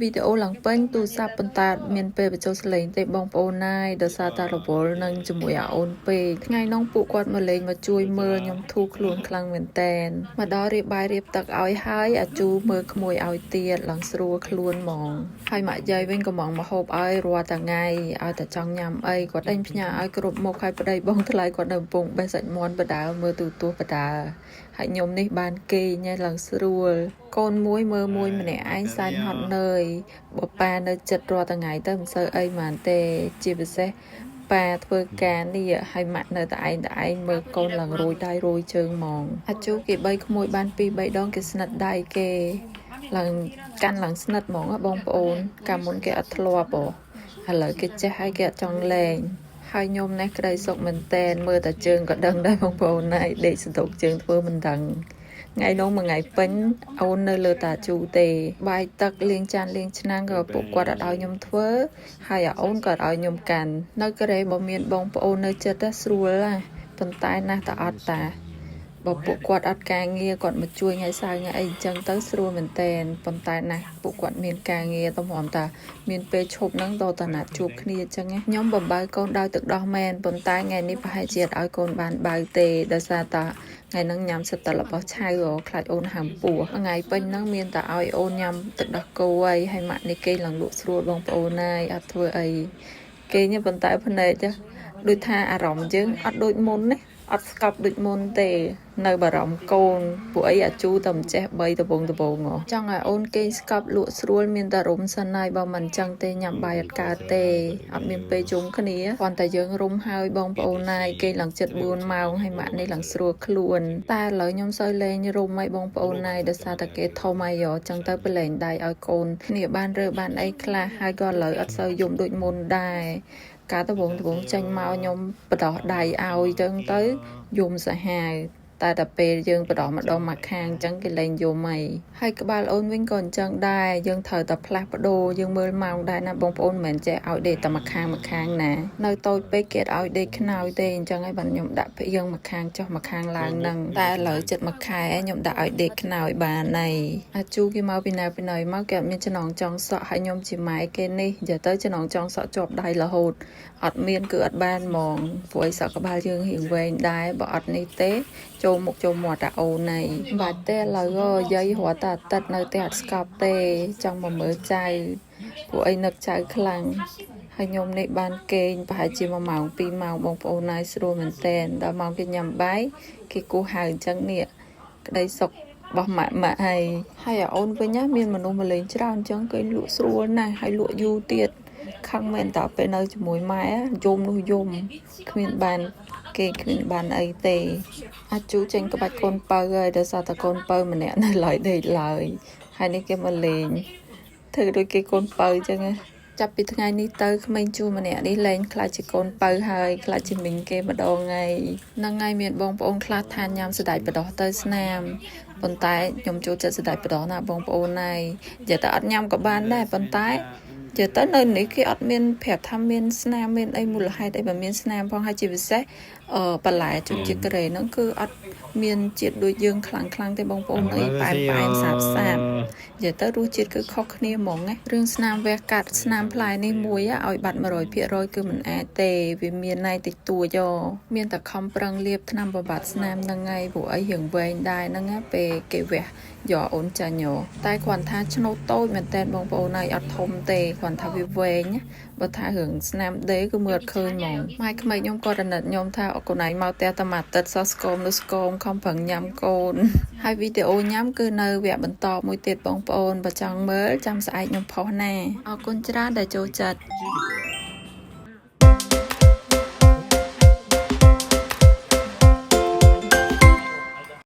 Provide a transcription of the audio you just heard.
វីដេអូឡើងពេញទូរស័ព្ទប៉ុន្តែមានពេលបញ្ចូលសលេងទេបងប្អូនណាយដោយសារតែរវល់នឹងជាមួយអាអូនពេកថ្ងៃនោះពួកគាត់មកលេងមកជួយមើលខ្ញុំធូរខ្លួនខ្លាំងមែនតែនមកដល់រៀបបាយរៀបទឹកឲ្យហើយអាជូមើលក្មួយឲ្យទៀតឡើងស្រួលខ្លួនហ្មងហើយម៉ាក់យាយវិញក៏មកហូបឲ្យរាល់ថ្ងៃឲ្យតែចង់ញ៉ាំអីគាត់ដេញផ្ញើឲ្យគ្រប់មុខហើយប្តីបងថ្លៃគាត់នៅកំពុងបេះសាច់មាន់បដាមើលទូទស្សន៍បដាហើយខ្ញុំនេះបានគេញ៉ែឡើងស្រួលកូនមួយមើលមួយម្នាក់ឯងសាច់ហត់នឿយបប៉ានៅចិត្តរាល់ថ្ងៃទៅមិនសូវអីហ្មងទេជាពិសេសប៉ាធ្វើការនេះហើយម៉ាក់នៅតែឯងមើលកូនឡើងរួយដៃរួយជើងហ្មងអាជូគេបីក្មួយបាន2 3ដងគេស្និទ្ធដៃគេឡើងកាន់ឡើងស្និទ្ធហ្មងបងប្អូនកាលមុនគេអត់ធ្លាប់ឥឡូវគេចេះហើយគេអត់ចង់លេងហើយខ្ញុំនេះក្តីសុខមែនតែនមើលតែជើងក៏ដឹងដែរបងប្អូនណាយដេកសន្ទុកជើងធ្វើមិនដឹងថ្ងៃនោះមួយថ្ងៃពេញអូននៅលើតាជូទេបាយទឹកលាងចានលាងឆ្នាំងក៏ពួកគាត់អត់ឲ្យខ្ញុំធ្វើហើយអូនក៏អត់ឲ្យខ្ញុំកាន់នៅកូរ៉េបើមានបងប្អូននៅចិត្តស្រួលណាប៉ុន្តែណាស់តែអត់តាបើពួកគាត់អត់ការងារគាត់មកជួយថ្ងៃសៅរ៍ថ្ងៃអីអញ្ចឹងទៅស្រួលមែនតែនប៉ុន្តែណាស់ពួកគាត់មានការងារទៅហ្មងតាមានពេលឈប់ហ្នឹងទៅតាណាត់ជួបគ្នាអញ្ចឹងខ្ញុំបំបើកូនដោយទឹកដោះមែនប៉ុន្តែថ្ងៃនេះប្រហែលជាអត់ឲ្យកូនបានបើទេដោយសារតាថ្ងៃហ្នឹងញ៉ាំសិតតែរបស់ឆៅខ្លាចអូនហាមពោះថ្ងៃពេញហ្នឹងមានតែឲ្យអូនញ៉ាំទឹកដោះគោហើយម៉ាក់នេះគេឡើងលក់ស្រួលបងប្អូនណាយអត់ធ្វើអីគេញ៉ាំប៉ុន្តែភ្នែកដូចថាអារម្មណ៍យើងអត់ដូចមុនណាអត់ស្កប់ដូចមុនទេនៅបារម្ភកូនពួកអីអាជូតែមិនចេះបីដបងចង់ឲ្យអូនគេស្កប់លក់ស្រួលមានតែរុំសិនហើយបើមិនចឹងទេញ៉ាំបាយអត់កើតទេអត់មានពេលជុំគ្នាគ្រាន់តែយើងរុំហើយបងប្អូនណាយគេឡើងចិត្ត4ម៉ោងហើយម៉ាក់នេះឡើងស្រួលខ្លួនតែឥឡូវខ្ញុំសូវលេងរុំហើយបងប្អូនណាយដោយសារតែគេធំហើយចឹងទៅប្រឡែងដៃឲ្យកូនគ្នាបានរើបានអីខ្លះហើយក៏ឥឡូវអត់សូវយំដូចមុនដែរការដំបងចេញមកខ្ញុំបដោះដៃឲ្យចឹងទៅយំសាហាវតែពេលយើងបដោះម្ដងមកខាងចឹងគេលែងយំហើយក្បាលអូនវិញក៏អញ្ចឹងដែរយើងត្រូវតែផ្លាស់ប្ដូរយើងមើលម៉ោងដែរណាបងប្អូនមិនមែនចេះឲ្យដេកតែមកខាងណានៅតូចពេកគេឲ្យដេកខ្នើយទេអញ្ចឹងហើយបានខ្ញុំដាក់ពីយើងមកខាងចុះមកខាងឡើងហ្នឹងតែឥឡូវចិត្តមួយខែខ្ញុំដាក់ឲ្យដេកខ្នើយបានហើយអាជូគេមកពីណាមកគេអត់មានចំណងចង់សក់ហើយខ្ញុំជាម៉ែគេនេះនិយាយទៅចំណងចង់សក់ជាប់ដៃរហូតអត់មានគឺអត់បានហ្មងព្រោះអីសក់ក្បាលយើងរៀងវែងដែរបើអត់នេះទេចូលមុខចូលមាត់តាអូនណៃបាច់ទេឥឡូវយាយរត់តែអាទិត្យនៅតែអត់ស្កប់ទេចង់មកមើលចៅពួកអីនឹកចៅខ្លាំងហើយខ្ញុំនេះបានគេងប្រហែលជា1ម៉ោង2ម៉ោងបងប្អូនណាយស្រួលមែនតែនដល់ម៉ោងគេញ៉ាំបាយគេគោះហៅអញ្ចឹងនេះក្តីសុខរបស់ម៉ាក់ហើយអូនវិញណាមានមនុស្សមកលេងច្រើនអញ្ចឹងគេលក់ស្រួលណាស់ហើយលក់យូរទៀតខឹងមែនតើពេលនៅជាមួយម៉ែយំនោះយំគ្មានបានគេគ្មានបានអីទេអាជូចេញក្បាច់កូនបើហើយដោយសារតែកូនបើម្នាក់នៅឡើយដេកឡើយហើយនេះគេមកលេងធ្វើដូចគេកូនបើអញ្ចឹងចាប់ពីថ្ងៃនេះទៅក្មេងជួម្នាក់នេះលែងខ្លាចជាកូនបើហើយខ្លាចជាមីងគេម្ដងហ្នឹងហើយមានបងប្អូនខ្លះថាញ៉ាំសណ្តែកបដោះទៅស្នាមប៉ុន្តែខ្ញុំចូលចិត្តសណ្តែកបដោះណាបងប្អូនណាយនិយាយតែអត់ញ៉ាំក៏បានដែរប៉ុន្តែចេះទៅនៅនេះគេអត់មានប្រាប់ថាមានស្នាមមានអីមូលហេតុអីបើមានស្នាមផងហើយជាពិសេសបន្លែជូជាតិកូរ៉េហ្នឹងគឺអត់មានជាតិដូចយើងខ្លាំងទេបងប្អូនអីប៉ែមសាបនិយាយទៅរសជាតិគឺខុសគ្នាហ្មងណារឿងស្នាមវះកាត់ស្នាមផ្លែនេះមួយឲ្យបាត់100%គឺមិនអាចទេវាមានណៃតិចតួចមានតែខំប្រឹងលាបថ្នាំបំបត្តិស្នាមហ្នឹងហើយព្រោះអីរឿងវែងដែរហ្នឹងណាពេលគេវះយកអូនចាញ់តែគ្រាន់ថាឆ្នោតតូចមែនតើបងប្អូនហើយអត់ធំទេគ្រាន់ថាវាវែងបើថារឿងស្នាមដេគឺមើលអត់ឃើញហ្មងម៉ែក្មេកខ្ញុំគាត់អាណិតខ្ញុំថាអូកូនឯងមកផ្ទះតែមួយអាទិត្យសោះស្គមខំប្រឹងញ៉ាំកូនហើយវីដេអូញ៉ាំគឺនៅវគ្គបន្តមួយទៀតបងប្អូនបើចង់មើលចាំស្អែកខ្ញុំផុសណាអរគុណច្រើនដែលចូលចិត្ត